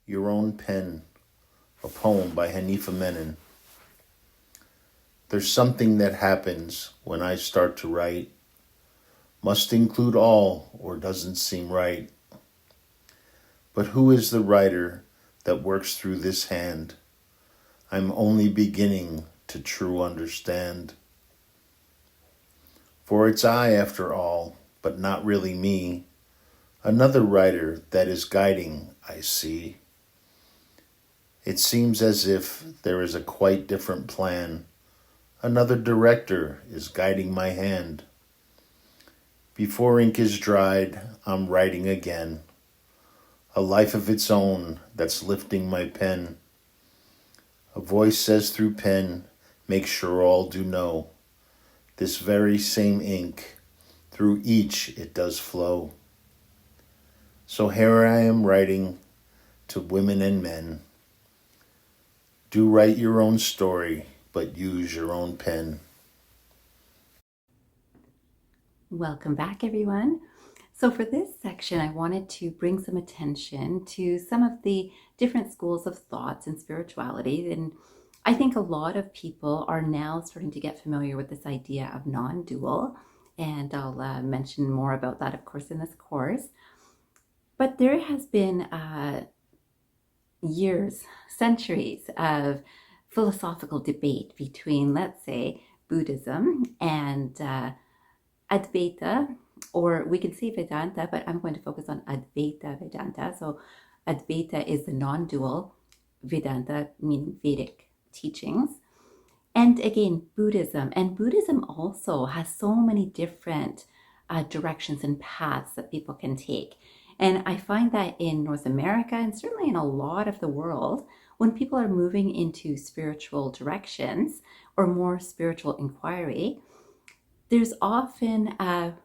Your Own Pen, a poem by Hanifa Menon. There's something that happens when I start to write. Must include all or doesn't seem right. But who is the writer that works through this hand? I'm only beginning to true understand. For it's I after all, but not really me. Another writer that is guiding, I see. It seems as if there is a quite different plan. Another director is guiding my hand. Before ink is dried, I'm writing again. A life of its own that's lifting my pen. A voice says through pen, make sure all do know. This very same ink, through each it does flow. So here I am writing to women and men. Do write your own story, but use your own pen. Welcome back, everyone. So for this section, I wanted to bring some attention to some of the different schools of thoughts and spirituality. And I think a lot of people are now starting to get familiar with this idea of non-dual. And I'll mention more about that, of course, in this course. But there has been years, centuries of philosophical debate between, let's say, Buddhism and Advaita, or we can say Vedanta, but I'm going to focus on Advaita Vedanta. So Advaita is the non-dual, Vedanta meaning Vedic teachings. And again, Buddhism. And Buddhism also has so many different directions and paths that people can take. And I find that in North America and certainly in a lot of the world, when people are moving into spiritual directions or more spiritual inquiry, there's often an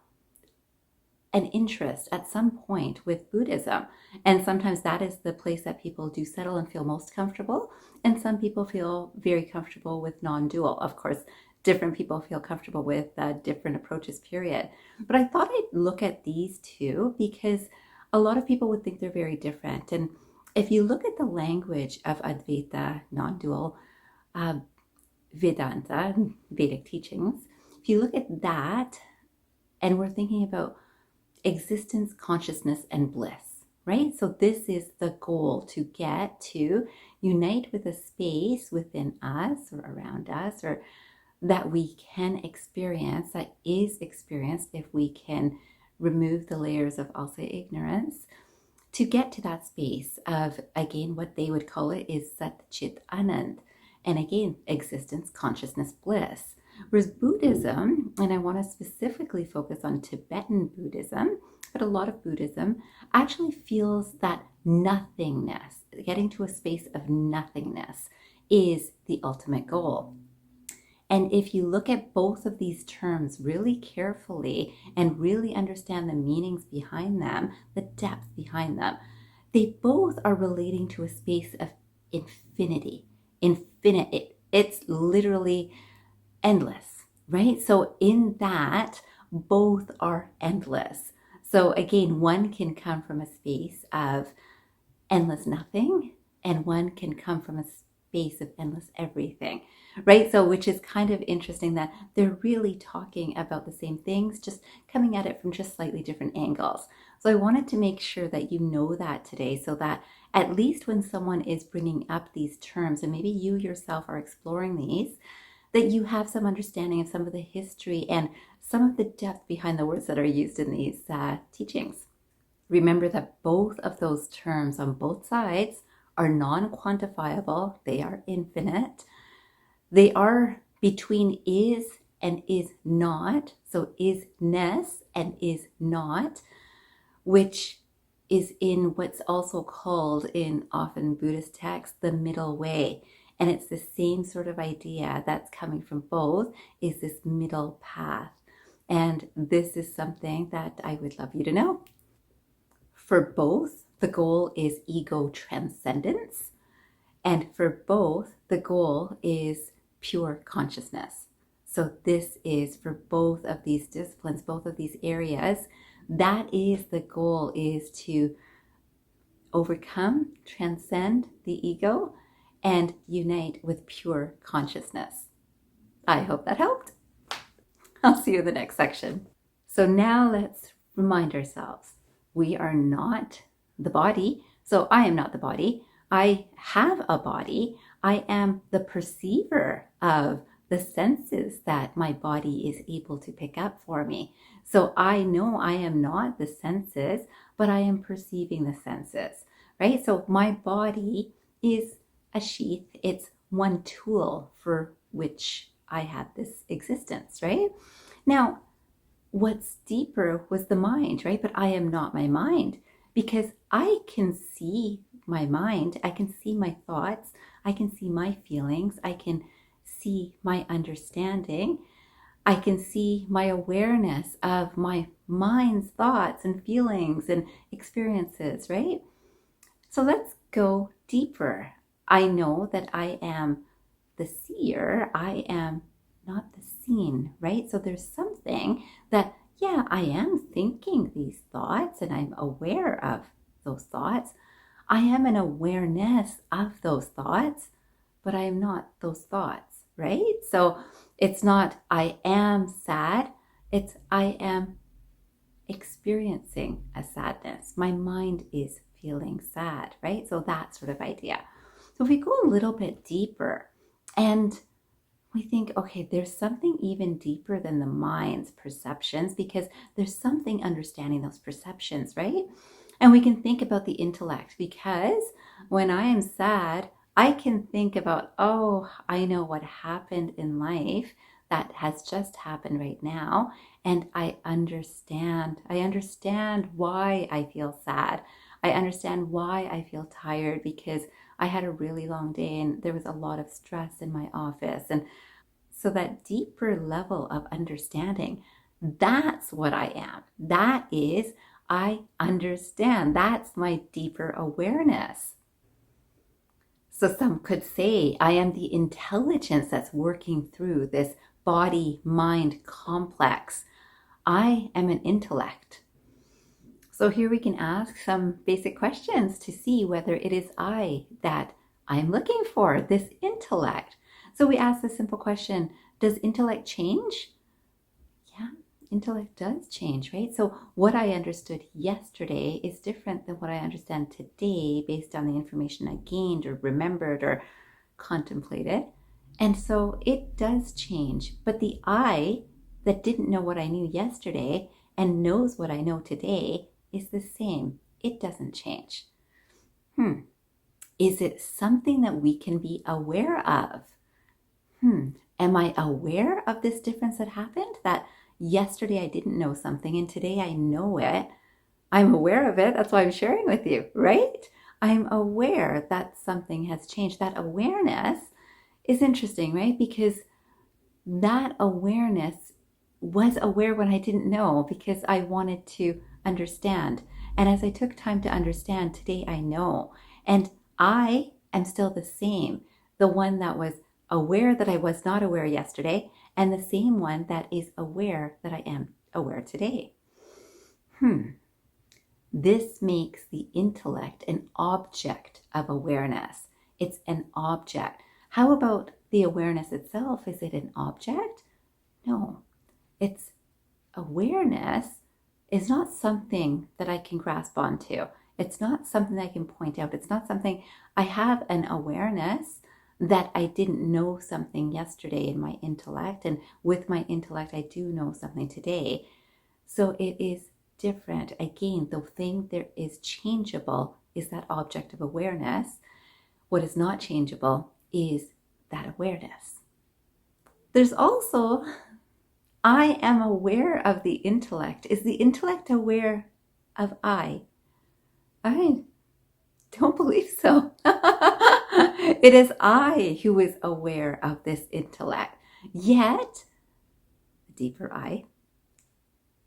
interest at some point with Buddhism. And sometimes that is the place that people do settle and feel most comfortable. And some people feel very comfortable with non-dual. Of course, different people feel comfortable with different approaches, period. But I thought I'd look at these two because a lot of people would think they're very different. And if you look at the language of Advaita, non-dual, Vedanta, Vedic teachings, if you look at that, and we're thinking about existence, consciousness, and bliss, right? So this is the goal, to get to unite with a space within us or around us, or that we can experience, that is experienced if we can remove the layers of, I'll say, ignorance, to get to that space of, again, what they would call it is Sat Chit Anand. And again, existence, consciousness, bliss. Whereas Buddhism, and I want to specifically focus on Tibetan Buddhism, but a lot of Buddhism actually feels that nothingness, getting to a space of nothingness, is the ultimate goal. And if you look at both of these terms really carefully and really understand the meanings behind them, the depth behind them, they both are relating to a space of infinity. Infinite. It's literally endless, right? So in that, both are endless. So again, one can come from a space of endless nothing, and one can come from a space of endless everything, right? So which is kind of interesting that they're really talking about the same things, just coming at it from just slightly different angles. So I wanted to make sure that you know that today, so that at least when someone is bringing up these terms, and maybe you yourself are exploring these, that you have some understanding of some of the history and some of the depth behind the words that are used in these teachings. Remember that both of those terms on both sides are non-quantifiable. They are infinite. They are between is and is not. So isness and is not, which is in what's also called in often Buddhist texts the middle way. And it's the same sort of idea that's coming from both, is this middle path. And this is something that I would love you to know. For both, the goal is ego transcendence. And for both, the goal is pure consciousness. So this is for both of these disciplines, both of these areas, that is the goal, is to overcome, transcend the ego, and unite with pure consciousness. I hope that helped. I'll see you in the next section. So now let's remind ourselves, we are not the body. So I am not the body. I have a body. I am the perceiver of the senses that my body is able to pick up for me. So I know I am not the senses, but I am perceiving the senses, right? So my body is a sheath. It's one tool for which I have this existence, right? Now, what's deeper was the mind, right? But I am not my mind, because I can see my mind. I can see my thoughts. I can see my feelings. I can see my understanding. I can see my awareness of my mind's thoughts and feelings and experiences, right? So let's go deeper. I know that I am the seer. I am not the seen, right? So there's something that, yeah, I am thinking these thoughts and I'm aware of those thoughts. I am an awareness of those thoughts, but I am not those thoughts, right? So it's not I am sad, it's I am experiencing a sadness. My mind is feeling sad, right? So that sort of idea. So if we go a little bit deeper and we think, okay, there's something even deeper than the mind's perceptions, because there's something understanding those perceptions, right? And we can think about the intellect, because when I am sad, I can think about, oh, I know what happened in life that has just happened right now. And I understand. I understand why I feel sad. I understand why I feel tired, because I had a really long day and there was a lot of stress in my office. And so that deeper level of understanding, that's what I am. That is, I understand. That's my deeper awareness. So some could say I am the intelligence that's working through this body-mind complex. I am an intellect. So here we can ask some basic questions to see whether it is I that I'm looking for, this intellect. So we ask the simple question, does intellect change? Yeah, intellect does change, right? So what I understood yesterday is different than what I understand today based on the information I gained or remembered or contemplated. And so it does change. But the I that didn't know what I knew yesterday and knows what I know today is the same. It doesn't change. Is it something that we can be aware of? Am I aware of this difference that happened? That yesterday I didn't know something and today I know it. I'm aware of it. That's why I'm sharing with you, right? I'm aware that something has changed. That awareness is interesting, right? Because that awareness was aware when I didn't know, because I wanted to understand. And as I took time to understand, today I know. And I am still the same, the one that was aware that I was not aware yesterday, and the same one that is aware that I am aware today. This makes the intellect an object of awareness. It's an object. How about the awareness itself? Is it an object? No. It's awareness is not something that I can grasp onto. It's not something I can point out. It's not something I have an awareness that I didn't know something yesterday in my intellect. And with my intellect, I do know something today. So it is different. Again, the thing that is changeable is that object of awareness. What is not changeable is that awareness. There's also, I am aware of the intellect. Is the intellect aware of I? I don't believe so. It is I who is aware of this intellect. Yet, the deeper I,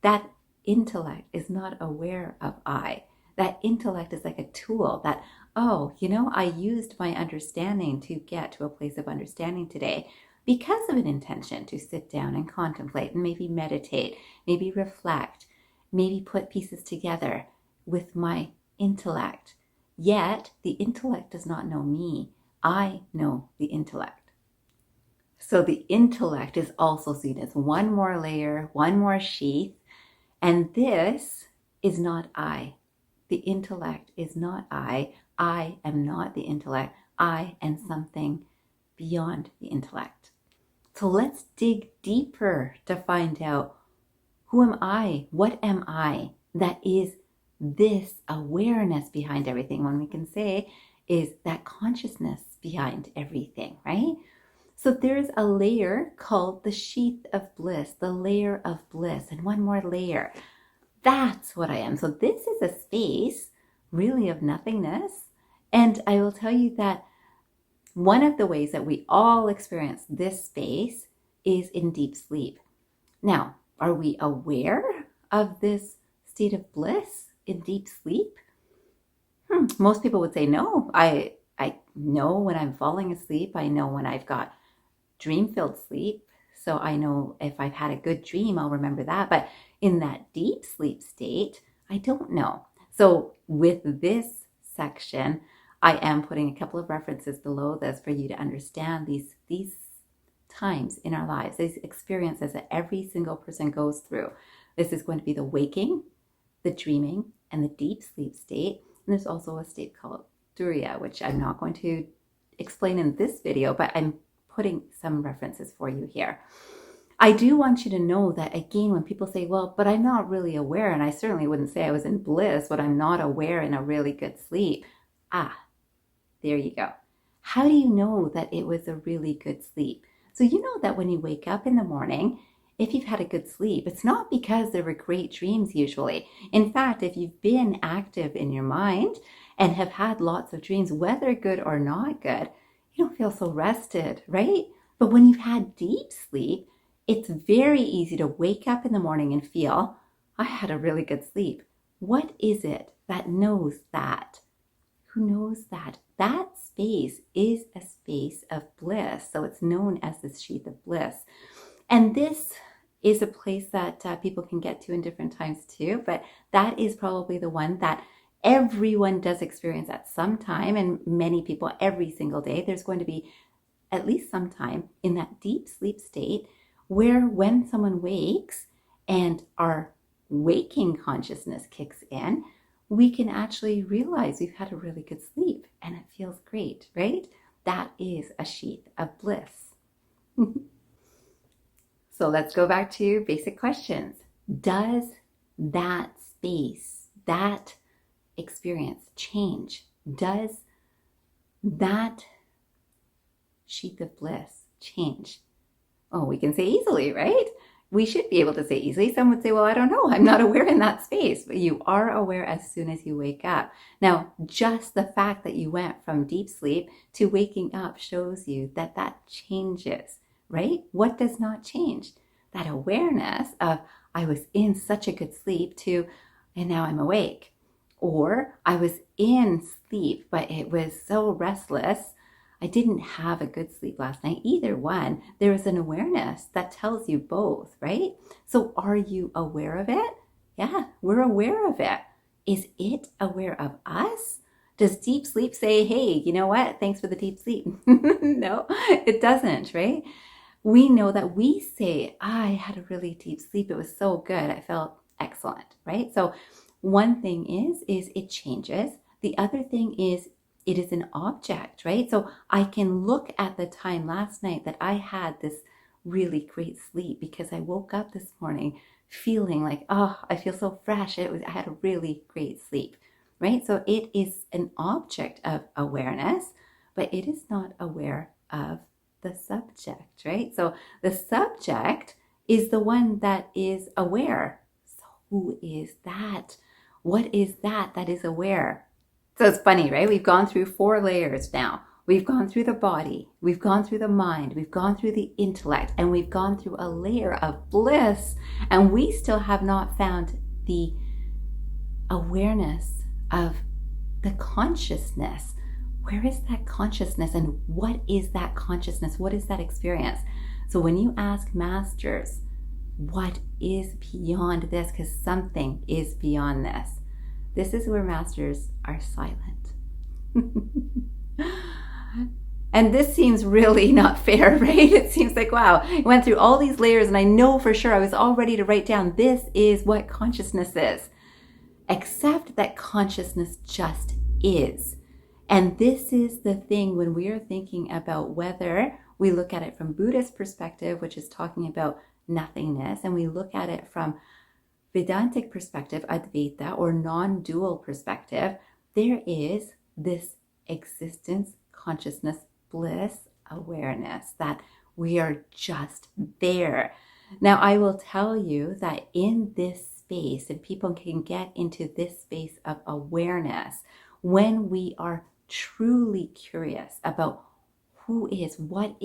that intellect is not aware of I. That intellect is like a tool that, oh, I used my understanding to get to a place of understanding today because of an intention to sit down and contemplate and maybe meditate, maybe reflect, maybe put pieces together with my intellect. Yet the intellect does not know me. I know the intellect. So the intellect is also seen as one more layer, one more sheath, and this is not I. The intellect is not I. I am not the intellect. I am something beyond the intellect. So let's dig deeper to find out, who am I? What am I? That is this awareness behind everything. When we can say is that consciousness behind everything, right? So there's a layer called the sheath of bliss, the layer of bliss, and one more layer. That's what I am. So this is a space really of nothingness. And I will tell you that one of the ways that we all experience this space is in deep sleep. Now, are we aware of this state of bliss in deep sleep? Most people would say no. I know when I'm falling asleep. I know when I've got dream-filled sleep. So I know if I've had a good dream, I'll remember that. But in that deep sleep state, I don't know. So with this section, I am putting a couple of references below this for you to understand these times in our lives, these experiences that every single person goes through. This is going to be the waking, the dreaming, and the deep sleep state. And there's also a state called Turiya, which I'm not going to explain in this video, but I'm putting some references for you here. I do want you to know that, again, when people say, well, but I'm not really aware, and I certainly wouldn't say I was in bliss, but I'm not aware in a really good sleep. There you go. How do you know that it was a really good sleep? So you know that when you wake up in the morning, if you've had a good sleep, it's not because there were great dreams usually. In fact, if you've been active in your mind and have had lots of dreams, whether good or not good, you don't feel so rested, right? But when you've had deep sleep, it's very easy to wake up in the morning and feel, I had a really good sleep. What is it that knows that? Who knows that? That space is a space of bliss. So it's known as this sheath of bliss. And this is a place that people can get to in different times too, but that is probably the one that everyone does experience at some time, and many people every single day. There's going to be at least some time in that deep sleep state where when someone wakes and our waking consciousness kicks in, we can actually realize we've had a really good sleep and it feels great, right? That is a sheath of bliss. So let's go back to basic questions. Does that space, that experience change? Does that sheath of bliss change? Oh, we can say easily, right? We should be able to say easily. Some would say, well, I don't know. I'm not aware in that space. But you are aware as soon as you wake up. Now, just the fact that you went from deep sleep to waking up shows you that that changes, right? What does not change? That awareness of, I was in such a good sleep to, and now I'm awake. Or I was in sleep, but it was so restless. I didn't have a good sleep last night. Either one, there is an awareness that tells you both, right? So are you aware of it? Yeah, we're aware of it. Is it aware of us? Does deep sleep say, hey, you know what? Thanks for the deep sleep. No, it doesn't, right? We know that we say, I had a really deep sleep. It was so good. I felt excellent, right? So one thing is it changes. The other thing is it is an object, right? So I can look at the time last night that I had this really great sleep because I woke up this morning feeling like, oh, I feel so fresh. I had a really great sleep, right? So it is an object of awareness, but it is not aware of the subject, right? So the subject is the one that is aware. So who is that? What is that is aware? So it's funny, right? We've gone through 4 layers now. We've gone through the body, we've gone through the mind, we've gone through the intellect, and we've gone through a layer of bliss, and we still have not found the awareness of the consciousness. Where is that consciousness, and what is that consciousness? What is that experience? So when you ask masters, what is beyond this? Because something is beyond this. This is where masters are silent. And this seems really not fair, right? It seems like, wow, I went through all these layers and I know for sure I was all ready to write down this is what consciousness is. Accept that consciousness just is. And this is the thing when we are thinking about whether we look at it from Buddhist perspective, which is talking about nothingness, and we look at it from Vedantic perspective, Advaita, or non-dual perspective, there is this existence, consciousness, bliss, awareness, that we are just there. Now, I will tell you that in this space, and people can get into this space of awareness when we are truly curious about who is, what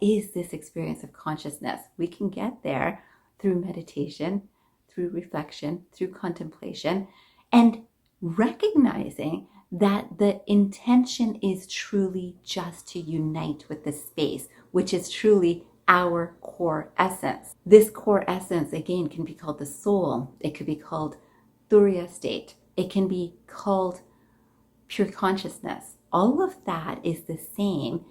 is this experience of consciousness. We can get there through meditation, through reflection, through contemplation, and recognizing that the intention is truly just to unite with the space, which is truly our core essence. This core essence, again, can be called the soul. It could be called Turiya state. It can be called pure consciousness. All of that is the same,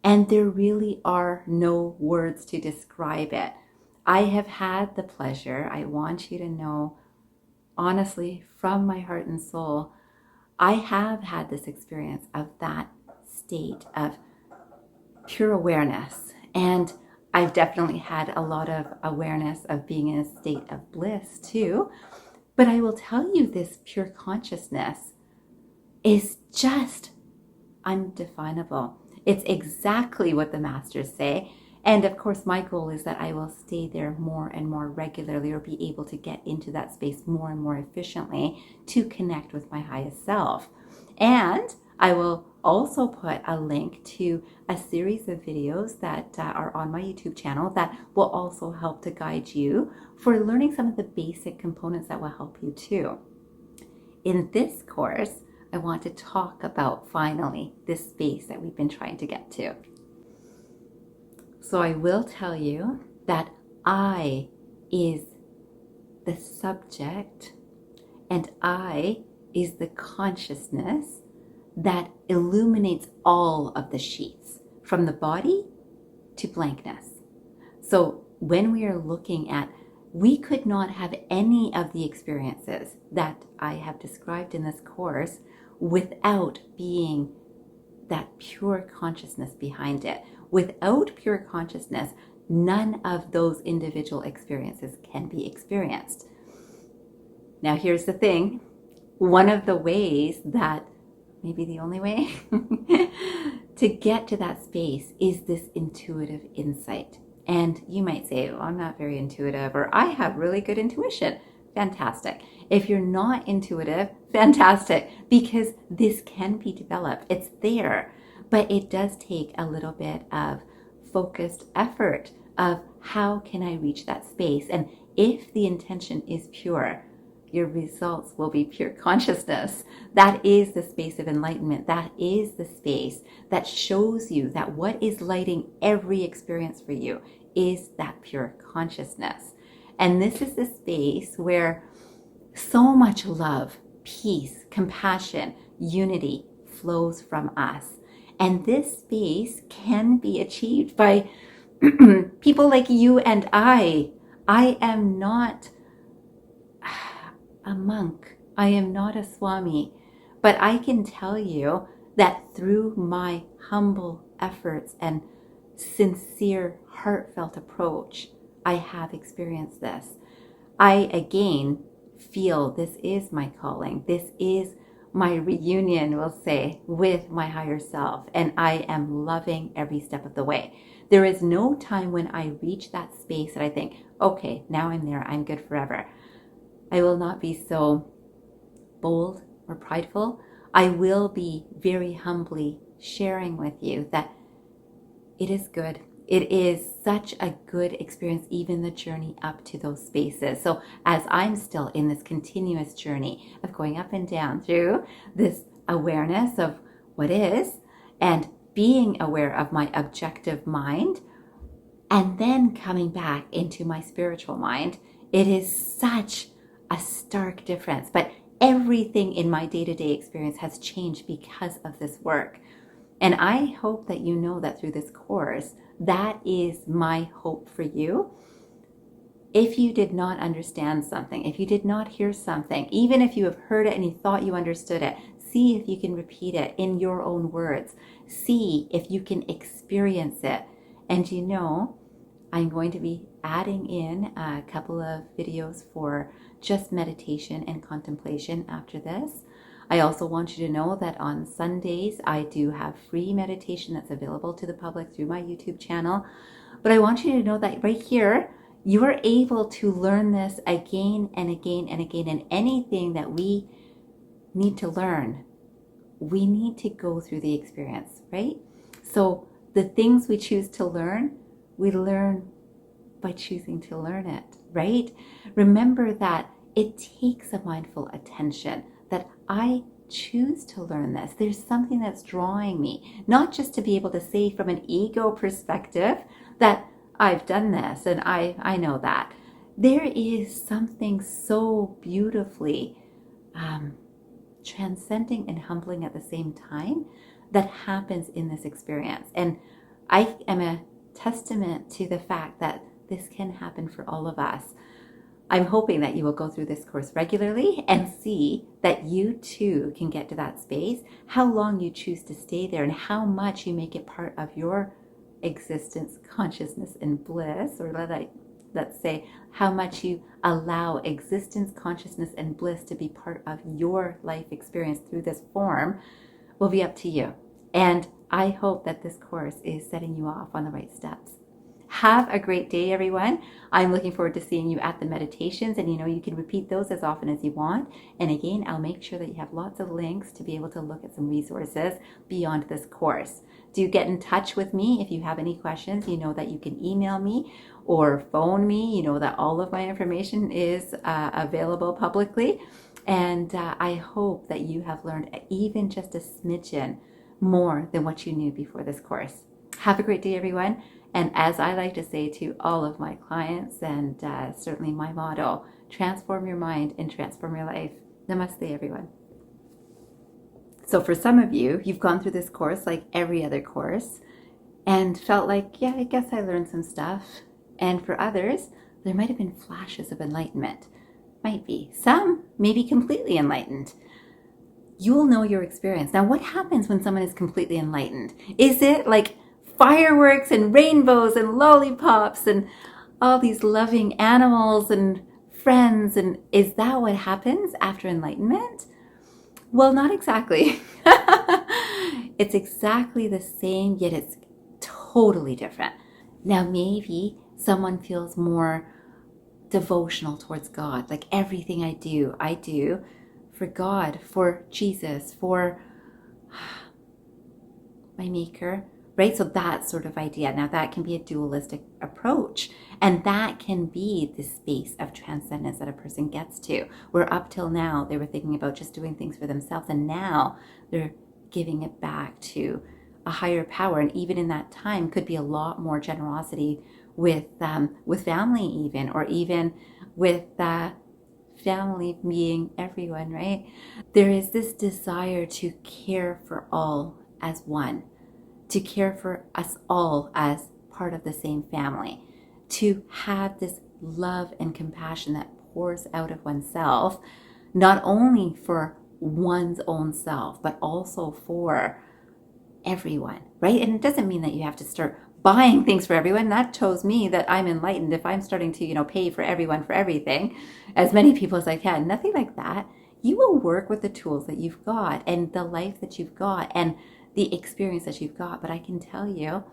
and there really are no words to describe it. I have had the pleasure, I want you to know, honestly, from my heart and soul, I have had this experience of that state of pure awareness. And I've definitely had a lot of awareness of being in a state of bliss too. But I will tell you, this pure consciousness is just undefinable. It's exactly what the masters say. And of course, my goal is that I will stay there more and more regularly, or be able to get into that space more and more efficiently to connect with my highest self. And I will also put a link to a series of videos that are on my YouTube channel that will also help to guide you for learning some of the basic components that will help you too. In this course, I want to talk about finally this space that we've been trying to get to. So I will tell you that I is the subject, and I is the consciousness that illuminates all of the sheets, from the body to blankness. So when we are looking at, we could not have any of the experiences that I have described in this course without being that pure consciousness behind it. Without pure consciousness, none of those individual experiences can be experienced. Now, here's the thing. One of the ways that, maybe the only way, to get to that space is this intuitive insight. And you might say, I'm not very intuitive, or I have really good intuition. Fantastic. If you're not intuitive, fantastic, because this can be developed. It's there, but it does take a little bit of focused effort of how can I reach that space. And if the intention is pure, your results will be pure consciousness. That is the space of enlightenment. That is the space that shows you that what is lighting every experience for you is that pure consciousness. And this is the space where so much love, peace, compassion, unity flows from us. And this space can be achieved by people like you and I. I am not a monk. I am not a Swami. But I can tell you that through my humble efforts and sincere, heartfelt approach, I have experienced this. I, again, feel this is my calling. This is my reunion, we'll say, with my higher self. And I am loving every step of the way. There is no time when I reach that space that I think, okay, now I'm there, I'm good forever. I will not be so bold or prideful. I will be very humbly sharing with you that it is good. It is such a good experience, even the journey up to those spaces. So as I'm still in this continuous journey of going up and down through this awareness of what is, and being aware of my objective mind, and then coming back into my spiritual mind, it is such a stark difference. But everything in my day-to-day experience has changed because of this work. And I hope that you know that through this course, that is my hope for you. If you did not understand something, if you did not hear something, even if you have heard it and you thought you understood it, see if you can repeat it in your own words. See if you can experience it. And you know, I'm going to be adding in a couple of videos for just meditation and contemplation after this. I also want you to know that on Sundays, I do have free meditation that's available to the public through my YouTube channel. But I want you to know that right here, you are able to learn this again and again and again. And anything that we need to learn, we need to go through the experience, right? So the things we choose to learn, we learn by choosing to learn it, right? Remember that it takes a mindful attention, that I choose to learn this. There's something that's drawing me, not just to be able to say from an ego perspective that I've done this and I know that. There is something so beautifully transcending and humbling at the same time that happens in this experience. And I am a testament to the fact that this can happen for all of us. I'm hoping that you will go through this course regularly and see that you too can get to that space, how long you choose to stay there, and how much you make it part of your existence, consciousness, and bliss, or let's say how much you allow existence, consciousness, and bliss to be part of your life experience through this form will be up to you. And I hope that this course is setting you off on the right steps. Have a great day, everyone. I'm looking forward to seeing you at the meditations, and you know you can repeat those as often as you want. And again, I'll make sure that you have lots of links to be able to look at some resources beyond this course. Do get in touch with me if you have any questions. You know that you can email me or phone me. You know that all of my information is available publicly. And I hope that you have learned even just a smidgen more than what you knew before this course. Have a great day, everyone. And as I like to say to all of my clients, and certainly my motto, transform your mind and transform your life. Namaste, everyone. So for some of you, you've gone through this course like every other course and felt like, yeah, I guess I learned some stuff. And for others, there might have been flashes of enlightenment. Might be. Some may be completely enlightened. You'll know your experience. Now, what happens when someone is completely enlightened? Is it like fireworks and rainbows and lollipops and all these loving animals and friends? And is that what happens after enlightenment? Well, not exactly. It's exactly the same, yet it's totally different. Now, maybe someone feels more devotional towards God. Like everything I do for God, for Jesus, for my maker, right? So that sort of idea. Now that can be a dualistic approach, and that can be the space of transcendence that a person gets to, where up till now they were thinking about just doing things for themselves, and now they're giving it back to a higher power. And even in that time could be a lot more generosity with family, even, or even with family being everyone, right? There is this desire to care for all as one, to care for us all as part of the same family, to have this love and compassion that pours out of oneself, not only for one's own self, but also for everyone, right? And it doesn't mean that you have to start buying things for everyone. That shows me that I'm enlightened if I'm starting to, pay for everyone for everything, as many people as I can. Nothing like that. You will work with the tools that you've got and the life that you've got and the experience that you've got. But I can tell you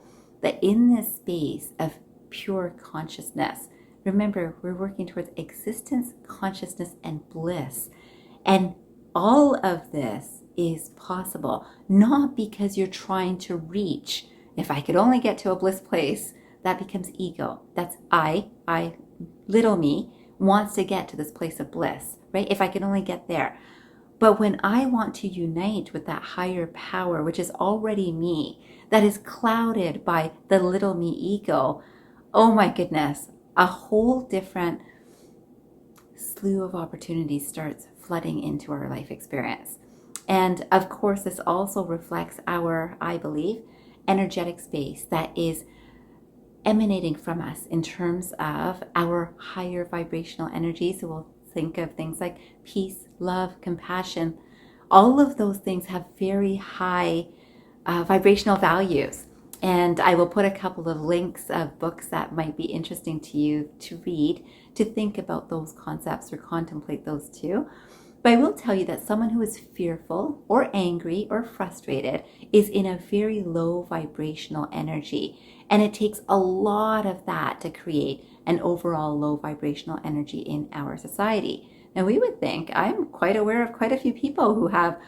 that in this space of pure consciousness, remember, we're working towards existence, consciousness, and bliss. And all of this is possible, not because you're trying to reach. If I could only get to a bliss place, that becomes ego. That's I, little me, wants to get to this place of bliss, right? If I could only get there. But when I want to unite with that higher power, which is already me, that is clouded by the little me ego, oh my goodness, a whole different slew of opportunities starts flooding into our life experience. And of course, this also reflects our, I believe, energetic space that is emanating from us in terms of our higher vibrational energy. So we'll think of things like peace, love, compassion. All of those things have very high vibrational values. And I will put a couple of links of books that might be interesting to you to read, to think about those concepts or contemplate those too. But I will tell you that someone who is fearful or angry or frustrated is in a very low vibrational energy. And it takes a lot of that to create an overall low vibrational energy in our society. And we would think, I'm quite aware of quite a few people who have,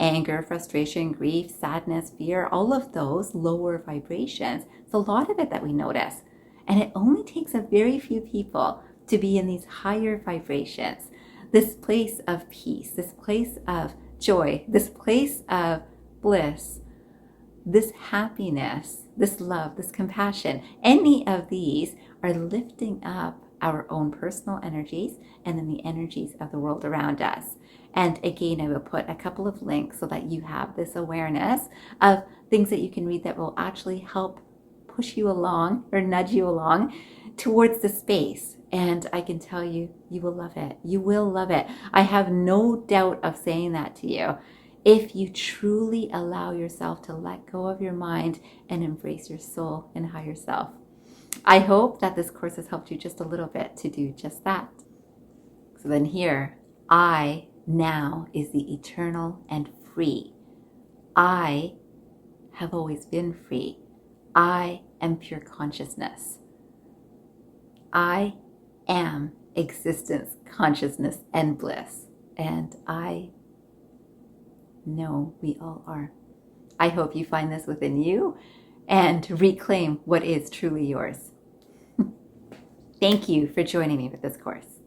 anger, frustration, grief, sadness, fear, all of those lower vibrations. It's a lot of it that we notice. And it only takes a very few people to be in these higher vibrations. This place of peace, this place of joy, this place of bliss, this happiness, this love, this compassion, any of these are lifting up our own personal energies and then the energies of the world around us. And again, I will put a couple of links so that you have this awareness of things that you can read that will actually help push you along or nudge you along towards the space. And I can tell you, you will love it. You will love it. I have no doubt of saying that to you. If you truly allow yourself to let go of your mind and embrace your soul and higher self. I hope that this course has helped you just a little bit to do just that. So then here, I now is the eternal and free. I have always been free. I am pure consciousness. I am existence, consciousness, and bliss. And I know we all are. I hope you find this within you and reclaim what is truly yours. Thank you for joining me with this course.